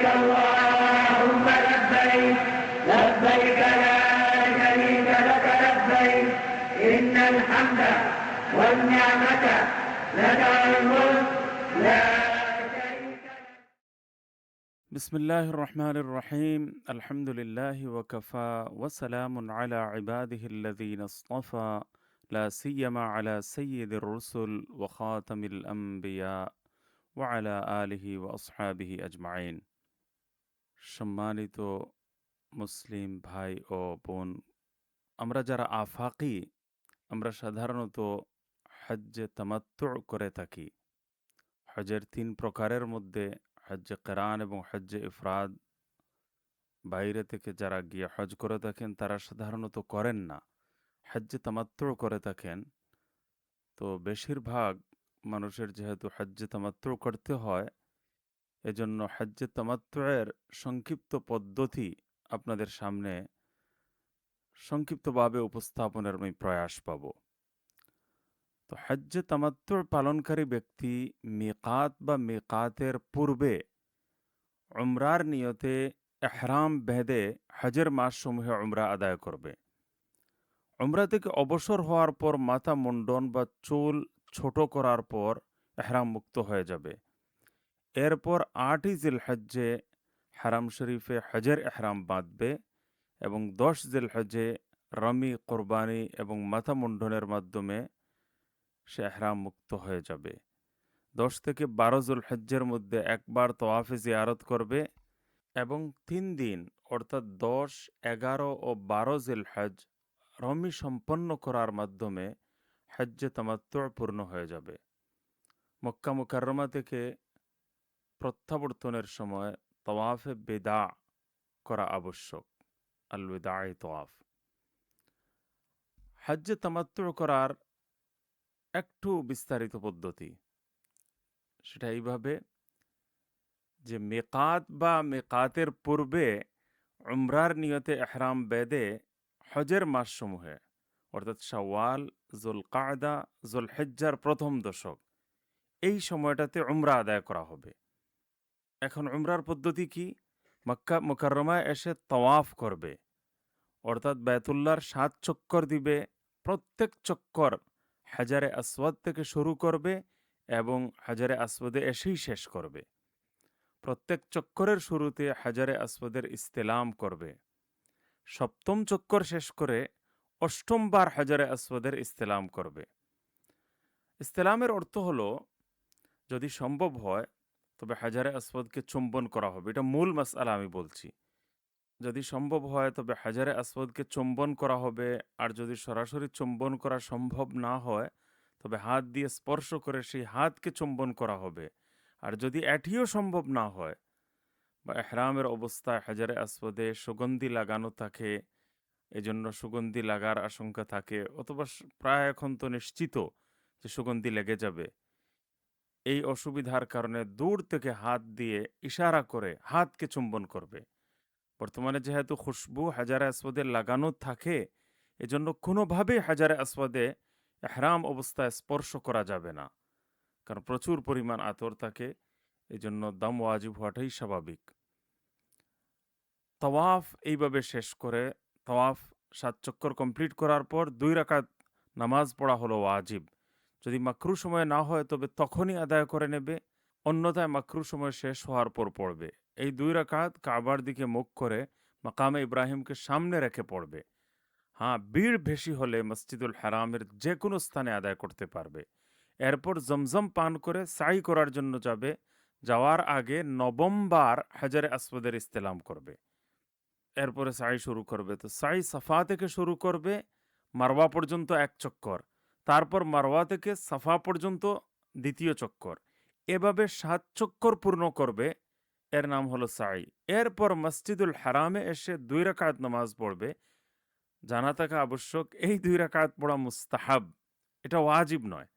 اللهم لبيك لبيك لا شريك لك لبيك إن الحمد والنعمة لك والملك لا شريك لك. بسم الله الرحمن الرحيم الحمد لله وكفى وسلام على عباده الذين اصطفى لا سيما على سيد الرسل وخاتم الأنبياء وعلى آله وأصحابه أجمعين. সম্মানিত মুসলিম ভাই ও বোন, আমরা যারা আফাকি, আমরা সাধারণত হজ্জে তামাত্তু করে থাকি। হজের 3 প্রকারের মধ্যে হজ্জে কিরান এবং হজ্জে ইফরাদ বাইরে থেকে যারা গিয়ে হজ করে থাকেন তারা সাধারণত করেন না, হজ্জে তামাত্তু করে থাকেন। তো বেশিরভাগ মানুষের যেহেতু হজ্জে তামাত্তু করতে হয়, এজন্য হজ্জে তামাত্তুয়ের সংক্ষিপ্ত পদ্ধতি আপনাদের সামনে সংক্ষিপ্তভাবে উপস্থাপনের আমি প্রয়াস পাব। তো হজ্জে তামাত্তু পালনকারী ব্যক্তি মিকাত বা মিকাতের পূর্বে উমরার নিয়তে এহরাম বেঁধে হজের মাসসমূহে উমরা আদায় করবে। উমরা থেকে অবসর হওয়ার পর মাথা মুন্ডন বা চুল ছোট করার পর এহরাম মুক্ত হয়ে যাবে। এরপর 8ই জিলহজ্জে হারাম শরীফে হজের এহরাম বাঁধবে এবং 10 জিলহজ্জে রমি, কোরবানি এবং মাথা মুন্ডনের মাধ্যমে সে এহরাম মুক্ত হয়ে যাবে। 10 থেকে 12 জিলহজ্জের মধ্যে একবার তওয়াফে জিয়ারত করবে এবং 3 দিন অর্থাৎ 10, 11 ও 12 জিলহজ রমি সম্পন্ন করার মাধ্যমে হজ্জে তামাত্তু পূর্ণ হয়ে যাবে। মক্কা মুকাররমা থেকে প্রত্যাবর্তনের সময় তওয়াফে বেদা করা আবশ্যক, আল বিদাঈ তওয়াফ। হজ্জে তামাত্তু করার একটু বিস্তারিত পদ্ধতি, সেটা এইভাবে যে মিকাত বা মিকাতের পূর্বে উমরার নিয়তে এহরাম বেঁধে হজের মাসসমূহে অর্থাৎ শাওয়াল, যুলকায়দা, যুলহিজ্জার প্রথম দশক, এই সময়টাতে উমরা আদায় করা হবে। এখন উমরার পদ্ধতি কি? মক্কা মুকাররমায় এসে তওয়াফ করবে, অর্থাৎ বায়তুল্লাহর 7 চক্কর দিবে। প্রত্যেক চক্কর হাজারে আসওয়াদ থেকে শুরু করবে এবং হাজারে আসওয়াদে এসেই শেষ করবে। প্রত্যেক চক্করের শুরুতে হাজারে আসওয়াদের ইস্তেলাম করবে। 7ম চক্কর শেষ করে 8ম বার হাজারে আসওয়াদের ইস্তেলাম করবে। ইস্তেলামের অর্থ হলো, যদি সম্ভব হয় তবে হাজারে আসওয়াদকে চুম্বন করা হবে। এটা মূল মাসআলা আমি বলছি। যদি সম্ভব হয় তবে হাজারে আসওয়াদকে চুম্বন করা হবে, আর যদি সরাসরি চুম্বন করা সম্ভব না হয় তবে হাত দিয়ে স্পর্শ করে সেই হাতকে চুম্বন করা হবে। আর যদি এটিও সম্ভব না হয় বা এহরামের অবস্থায় হাজারে আসওয়াদে সুগন্ধি লাগানো থাকে, এজন্য সুগন্ধি লাগার আশঙ্কা থাকে, অথবা প্রায় এখন তো নিশ্চিত যে সুগন্ধি লেগে যাবে, এই অসুবিধার কারণে দূর থেকে হাত দিয়ে ইশারা করে হাতকে চুম্বন করবে। বর্তমানে যেহেতু খুশবু হাজারে আসওয়াদে লাগানো থাকে, এজন্য কোনোভাবেই হাজারে আসওয়াদে এহরাম অবস্থায় স্পর্শ করা যাবে না, কারণ প্রচুর পরিমাণ আতর থাকে, এজন্য দাম ওয়াজিব হওয়াটাই স্বাভাবিক। তওয়াফ এইভাবে শেষ করে, তওয়াফ 7 চক্কর কমপ্লিট করার পর 2 রাকাত নামাজ পড়া হলো ওয়াজিব। যদি মাকরু সময় না হয় তবে তখনই আদায় করে নেবে, অন্যথায় মাকরু সময় শেষ হওয়ার পর পড়বে। এই 2 রাকাত কাবার দিকে মুখ করে মাকামে ইব্রাহিমকে সামনে রেখে পড়বে। হ্যাঁ, ভিড় বেশি হলে মসজিদুল হারামের যে কোনো স্থানে আদায় করতে পারবে। এরপর জমজম পান করে সাই করার জন্য যাবে। যাওয়ার আগে 9ম বার হাজারে আসওয়াদের ইস্তেলাম করবে। এরপরে সাই শুরু করবে। তো সাই সাফা থেকে শুরু করবে, মারওয়া পর্যন্ত 1 চক্কর, তারপর মারওয়া থেকে সাফা পর্যন্ত 2য় চক্কর, এভাবে 7 চক্কর পূর্ণ করবে। এর নাম হলো সাই। এরপর মসজিদুল হারামে এসে 2 রাকাত নামাজ পড়বে। জানা থাকা আবশ্যক, এই 2 রাকাত পড়া মুস্তাহাব, এটা ওয়াজিব নয়।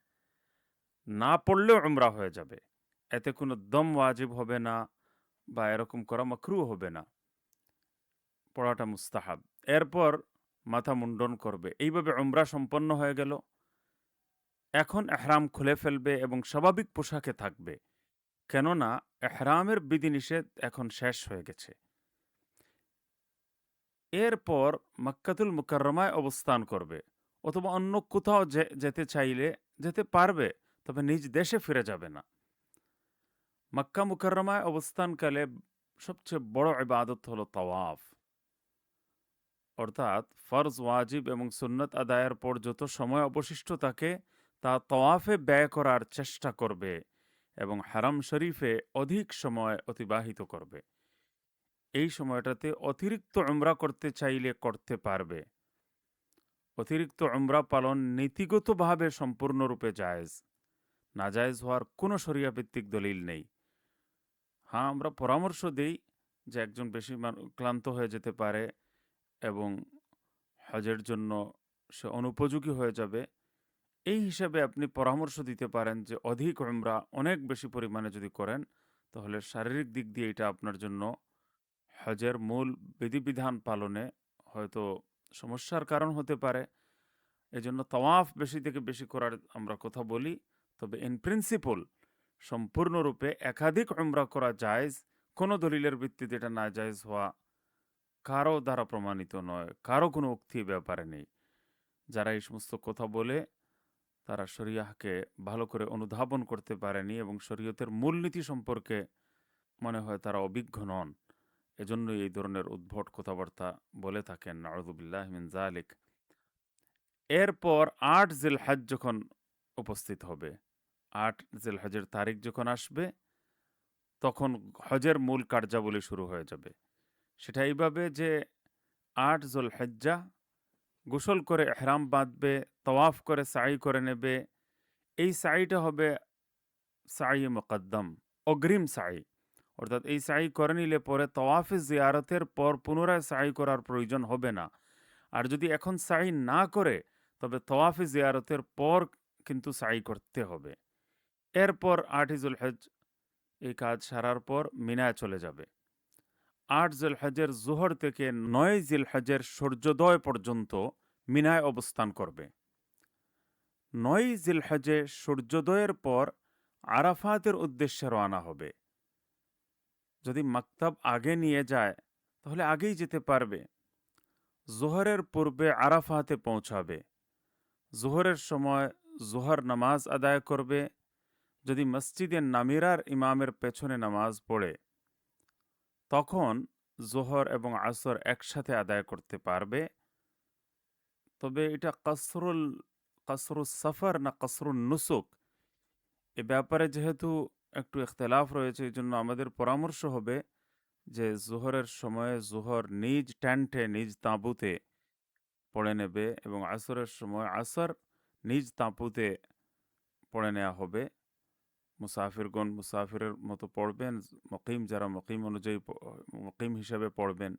না পড়লেও উমরা হয়ে যাবে, এতে কোনো দম ওয়াজিব হবে না বা এরকম করা মাকরুহ হবে না, পড়াটা মুস্তাহাব। এরপর মাথা মুন্ডন করবে। এইভাবে উমরা সম্পন্ন হয়ে গেল। এখন এহরাম খুলে ফেলবে এবং স্বাভাবিক পোশাকে থাকবে। কেননা এহরামের বিধিনিষেধ এখন শেষ হয়ে গেছে। এরপর মক্কাতুল মুকাররমায় অবস্থান করবে, অথবা অন্য কোথাও যেতে চাইলে যেতে পারবে, তবে নিজ দেশে ফিরে যাবে না। মক্কা মুকাররমায় অবস্থানকালে সবচেয়ে বড় ইবাদত হলো তাওয়াফ, অর্থাৎ ফরজ, ওয়াজিব এবং সুন্নত আদায়ের পর যত সময় অবশিষ্ট থাকে তা তাওয়াফে ব্যয় করার চেষ্টা করবে এবং হারাম শরীফে অধিক সময় অতিবাহিত করবে। এই সময়টাতে অতিরিক্ত উমরা করতে চাইলে করতে পারবে। অতিরিক্ত উমরা পালন নীতিগতভাবে সম্পূর্ণরূপে জায়েজ, নাজায়েজ হওয়ার কোনো শরিয়া ভিত্তিক দলিল নেই। হ্যাঁ, আমরা পরামর্শ দেই যে একজন বেশি ক্লান্ত হয়ে যেতে পারে এবং হজের জন্য সে অনুপযোগী হয়ে যাবে, এই হিসাবে আপনি পরামর্শ দিতে পারেন যে অধিক উমরা অনেক বেশি পরিমাণে যদি করেন তাহলে শারীরিক দিক দিয়ে এটা আপনার জন্য হজের মূল বিধিবিধান পালনে হয়তো সমস্যার কারণ হতে পারে। এজন্য তাওয়াফ বেশি থেকে বেশি করার আমরা কথা বলি। তবে ইন প্রিন্সিপল সম্পূর্ণরূপে একাধিক উমরা করা জায়েজ, কোনো দলিলের ভিত্তিতে এটা না জায়েজ হওয়া কারো দ্বারা প্রমাণিত নয়, কারো কোনো উক্তি ব্যাপারে নেই। যারা এই সমস্ত কথা বলে তারা শরিয়াহকে ভালো করে অনুধাবন করতে পারেনি এবং শরীয়তের মূলনীতি সম্পর্কে মনে হয় তারা অভিজ্ঞ নন। এজন্যই এই ধরনের উদ্ভট কথাবার্তা বলে থাকেন, নাউযুবিল্লাহি মিন যালিক। এরপর ৮ জিলহজ যখন উপস্থিত হবে, ৮ জিলহজের তারিখ যখন আসবে, তখন হজের মূল কার্যাবলী শুরু হয়ে যাবে। সেটা এইভাবে যে ৮ যুলহিজ্জা গোসল করে ইহরাম বাঁধবে, তাওয়াফ করে সাই করে নেবে। এই সাইটা হবে সাই মুকদ্দম, অগ্রিম সাই। অর্থাৎ এই সাই করে নিলে পরে তাওয়াফে জিয়ারতের পর পুনরায় সাই করার প্রয়োজন হবে না। আর যদি এখন সাই না করে তবে তাওয়াফে জিয়ারতের পর কিন্তু সাই করতে হবে। এরপর ৮ যুলহজ এই কাজ সারার পর মিনায় চলে যাবে। ৮ জিলহজের জোহর থেকে ৯ জিলহজের সূর্যোদয় পর্যন্ত মিনায় অবস্থান করবে। ৯ জিলহজে সূর্যোদয়ের পর আরাফাতের উদ্দেশ্যে রওনা হবে। যদি মাকতাব আগে নিয়ে যায় তাহলে আগেই যেতে পারবে। জোহরের পূর্বে আরাফাতে পৌঁছাবে। জোহরের সময় জোহর নামাজ আদায় করবে। যদি মসজিদে নামিরার ইমামের পেছনে নামাজ পড়ে তখন জোহর এবং আসর একসাথে আদায় করতে পারবে। তবে এটা কসরুল সফর না কসরুল নুসুক, এ ব্যাপারে যেহেতু একটু ইখতিলাফ রয়েছে, এই জন্য আমাদের পরামর্শ হবে যে জোহরের সময়ে জোহর নিজ ট্যান্টে নিজ তাঁবুতে পড়ে নেবে এবং আসরের সময় আসর নিজ তাঁবুতে পড়ে নেওয়া হবে। মুসাফিরগণ মুসাফিরের মতো পড়বেন, মুকিম যারা মুকিম অনুযায়ী মুকিম হিসেবে পড়বেন।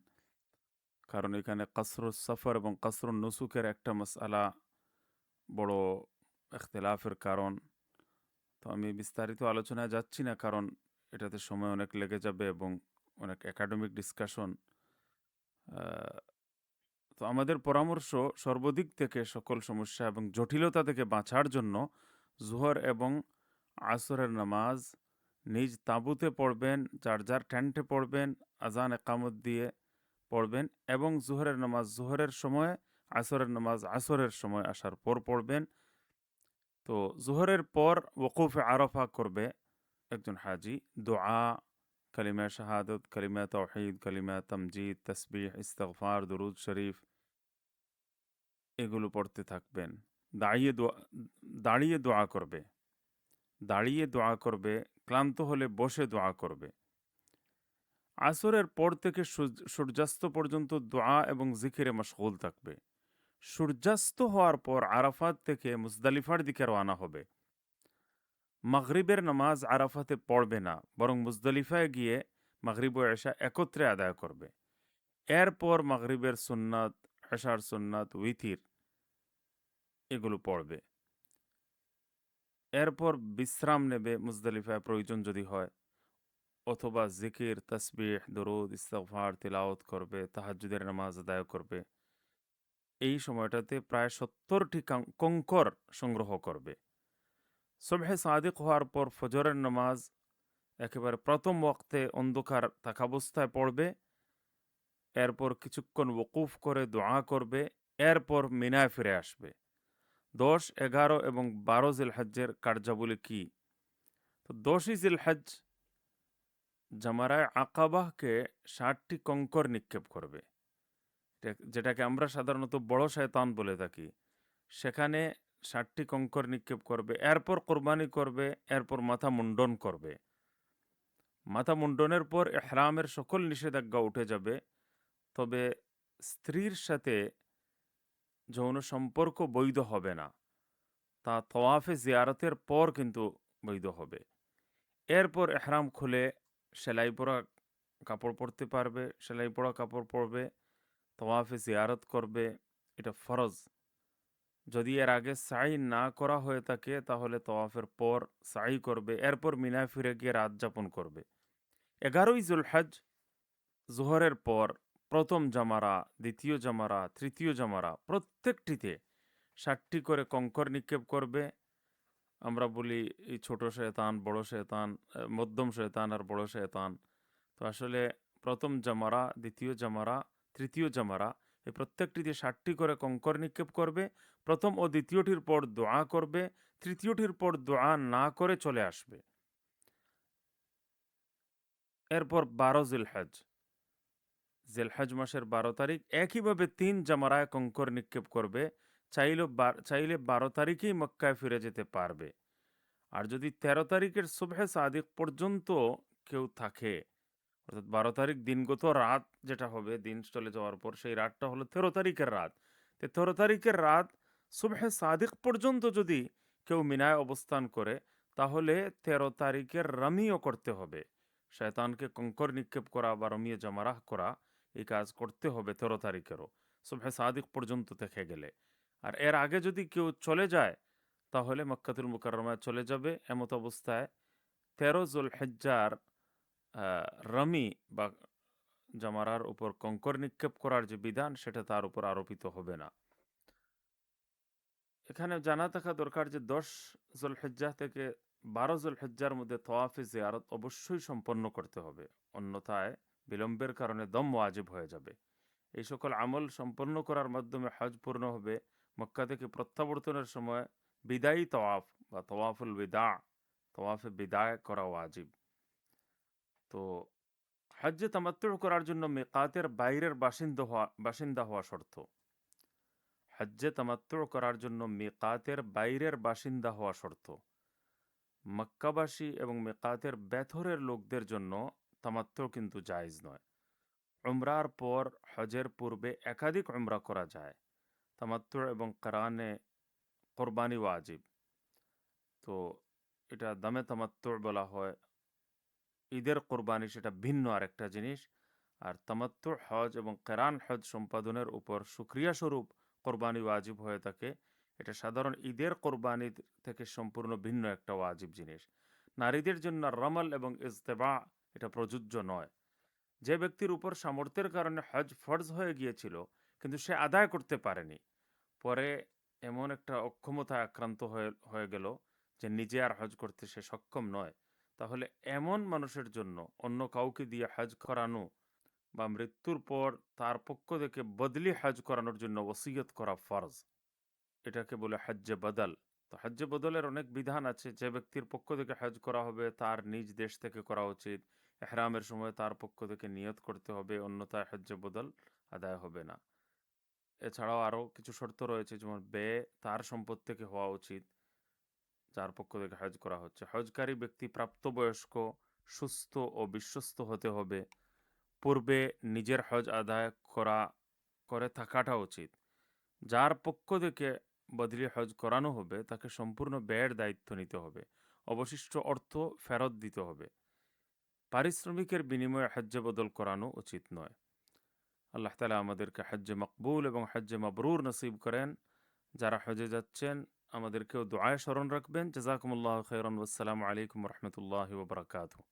কারণ এখানে কসরুল সফর এবং কসরুল নুসুকের একটা মাসআলা বড় ইখতিলাফের কারণ। তো আমি বিস্তারিত আলোচনায় যাচ্ছি না, কারণ এটাতে সময় অনেক লেগে যাবে এবং অনেক একাডেমিক ডিসকাশন। তো আমাদের পরামর্শ সর্বদিক থেকে সকল সমস্যা এবং জটিলতা থেকে বাঁচার জন্য জোহর এবং আসরের নামাজ নিজ তাঁবুতে পড়বেন, যার যার ট্যান্টে পড়বেন, আজান একামত দিয়ে পড়বেন এবং জোহরের নামাজ জোহরের সময়, আসরের নামাজ আসরের সময় আসার পর পড়বেন। তো জোহরের পর ওকুফে আরাফা করবে একজন হাজি। দোয়া, কালিমা শাহাদত, কালিমা তাওহীদ, কালিমা তামজিদ, তাসবিহ, ইস্তিগফার, দুরুদ শরীফ এগুলো পড়তে থাকবেন। দাঁড়িয়ে দোয়া করবে, দাঁড়িয়ে দোয়া করবে, ক্লান্ত হলে বসে দোয়া করবে। আসরের পর থেকে সূর্যাস্ত পর্যন্ত দোয়া এবং জিকিরে মশগুল থাকবে। সূর্যাস্ত হওয়ার পর আরাফাত থেকে মুজদালিফার দিকে রওনা হবে। মাগরিবের নামাজ আরাফাতে পড়বে না, বরং মুজদালিফায় গিয়ে মাগরিব ও এশা একত্রে আদায় করবে। এরপর মাগরিবের সুন্নাত, এশার সুন্নাত, উইতির এগুলো পড়বে। এরপর বিশ্রাম নেবে মুজদালিফায় প্রয়োজন যদি হয়, অথবা জিকির, তাসবিহ, দরুদ, ইস্তিগফার, তিলাওয়াত করবে, তাহাজ্জুদের নামাজ আদায় করবে। এই সময়টাতে প্রায় 70টি কঙ্কর সংগ্রহ করবে। সুবহে সাদিক হওয়ার পর ফজরের নামাজ একেবারে প্রথম ওয়াক্তে অন্ধকার থাকাবস্থায় পড়বে, এরপর কিছুক্ষণ ওকুফ করে দোয়া করবে, এরপর মিনায় ফিরে আসবে। 10, 11 এবং 12 জিলহজ্জের কার্যাবলী কি? তো 10ই জিলহজ্জ জামারায় আকাবাহকে 60টি কঙ্কর নিক্ষেপ করবে, যেটাকে আমরা সাধারণত বড় শয়তান বলে থাকি। সেখানে 60টি কঙ্কর নিক্ষেপ করবে, এরপর কোরবানি করবে, এরপর মাথা মুন্ডন করবে। মাথা মুন্ডনের পর ইহরামের সকল নিষেধাজ্ঞা উঠে যাবে, তবে স্ত্রীর সাথে যৌন সম্পর্ক বৈধ হবে না, তা তওয়াফে জিয়ারতের পর কিন্তু বৈধ হবে। এরপর ইহরাম খুলে সেলাই পরা কাপড় পরতে পারবে, সেলাই পরা কাপড় পরবে, তওয়াফে জিয়ারত করবে, এটা ফরজ। যদি এর আগে সাই না করা হয়ে থাকে তাহলে তওয়াফের পর সাই করবে, এরপর মিনায় ফিরে গিয়ে রাত যাপন করবে। 11ই জুলহজ জোহরের পর প্রথম জামারা, দ্বিতীয় জামারা, তৃতীয় জামারা প্রত্যেকটিতে 60টি করে কঙ্কর নিক্ষেপ করবে। আমরা বলি এই ছোট শয়তান, বড় শয়তান, মধ্যম শয়তান আর বড় শয়তান। তো আসলে প্রথম জামারা, দ্বিতীয় জামারা, তৃতীয় জামারা এই প্রত্যেকটিতে 60টি করে কঙ্কর নিক্ষেপ করবে। প্রথম ও দ্বিতীয়টির পর দোয়া করবে, তৃতীয়টির পর দোয়া না করে চলে আসবে। এরপর 12 জিলহজ, জিলহজ মাসের 12 তারিখ একইভাবে 3 জামারায় কঙ্কর নিক্ষেপ করবে। চাইলে 12 তারিখেই মক্কায় ফিরে যেতে পারবে। আর যদি 13 তারিখের সুবহে সাদিক পর্যন্ত কেউ থাকে, অর্থাৎ 12 তারিখ দিনগত রাত যেটা হবে, দিন চলে যাওয়ার পর সেই রাতটা হলো 13 তারিখের রাত। 13 তারিখের রাত সুবহে সাদিক পর্যন্ত যদি কেউ মিনায় অবস্থান করে, তাহলে 13 তারিখের রামিও করতে হবে। শয়তানকে কঙ্কর নিক্ষেপ করা বা রমিয়ে জামারাহ করা, এই কাজ করতে হবে 13 তারিখেরও, সুবহে সাদিক পর্যন্ত থেকে গেলে। আর এর আগে যদি কেউ চলে যায় তাহলে মক্কাতুল মুকাররমায় চলে যাবে। এমত অবস্থায় 13 জুলহিজ্জার রমি বা জামারার উপর কঙ্কর নিক্ষেপ করার যে বিধান, সেটা তার উপর আরোপিত হবে না। এখানে জানা থাকা দরকার যে 10 জুলহিজ্জা থেকে 12 জুলহিজ্জার মধ্যে তওয়াফে জিয়ারত অবশ্যই সম্পন্ন করতে হবে, অন্যথায় বিলম্বের কারণে দম ওয়াজিব হয়ে যাবে। এই সকল আমল সম্পন্ন করার মাধ্যমে হজ পূর্ণ হবে। মক্কা থেকে প্রত্যাবর্তনের সময় বিদায়ী তওয়াফ বা তওয়াফুল বিদা, তওয়াফে বিদায় করা ওয়াজিব। তো হজ্জে তামাত্তু করার জন্য মিকাতের বাইরের বাসিন্দা হওয়া শর্ত। হজ্জে তামাত্তু করার জন্য মিকাতের বাইরের বাসিন্দা হওয়া শর্ত। মক্কাবাসী এবং মিকাতের ভেতরের লোকদের জন্য তামাত্তু কিন্তু জায়েজ নয়। উমরার পর হজের পূর্বে একাধিক উমরা করা যায়। তামাত্তু এবং কারানে কোরবানি ওয়াজিব। তো এটা দামে তামাত্তু বলা হয়। ঈদের কোরবানি সেটা ভিন্ন আরেকটা জিনিস। আর তামাত্তু হজ এবং কেরান হজ সম্পাদনের উপর শুকরিয়া স্বরূপ কোরবানি ওয়াজিব হয়ে থাকে। এটা সাধারণ ঈদের কোরবানি থেকে সম্পূর্ণ ভিন্ন একটা ওয়াজিব জিনিস। নারীদের জন্য রমল এবং ইজতেবা এটা প্রযোজ্য নয়। যে ব্যক্তির উপর সামর্থ্যের কারণে হজ ফরজ হয়ে গিয়েছিল কিন্তু সে আদায় করতে পারেনি, পরে এমন একটা অক্ষমতায় আক্রান্ত হয়ে গেল যে নিজে আর হজ করতে সে সক্ষম নয়, তাহলে এমন মানুষের জন্য অন্য কাউকে দিয়ে হজ করানো বা মৃত্যুর পর তার পক্ষ থেকে বদলি হজ করানোর জন্য ওসিয়ত করা ফরজ। এটাকে বলে হজ্জে বদল। তো হজ্জে বদলের অনেক বিধান আছে। যে ব্যক্তির পক্ষ থেকে হজ করা হবে তার নিজ দেশ থেকে করা উচিত। ইহরামের সময় তার পক্ষ থেকে নিয়ত করতে হবে, অন্যথায় হজ্জে বদল আদায় হবে না। এছাড়াও আরও কিছু শর্ত রয়েছে, যেমন ব্যয় তার সম্পদ থেকে হওয়া উচিত যার পক্ষ থেকে হজ করা হচ্ছে। হজকারী ব্যক্তি প্রাপ্তবয়স্ক, সুস্থ ও বিশ্বস্ত হতে হবে। পূর্বে নিজের হজ আদায় করে থাকাটা উচিত। যার পক্ষ থেকে বদলি হজ করানো হবে তাকে সম্পূর্ণ ব্যয়ের দায়িত্ব নিতে হবে। অবশিষ্ট অর্থ ফেরত দিতে হবে। পারিশ্রমিকের বিনিময়ে হজ্জে বদল করানো উচিত নয়। আল্লাহ তাআলা আমাদেরকে হজ্জে মকবুল এবং হজ্জে মাবরুর নসিব করেন। যারা হজে যাচ্ছেন আমাদেরকেও দুআয়ে স্মরণ রাখবেন। জাযাকুমুল্লাহু খাইরান। ওয়াসসালামু আলাইকুম ওয়া রাহমাতুল্লাহি ওয়া বারাকাতুহু।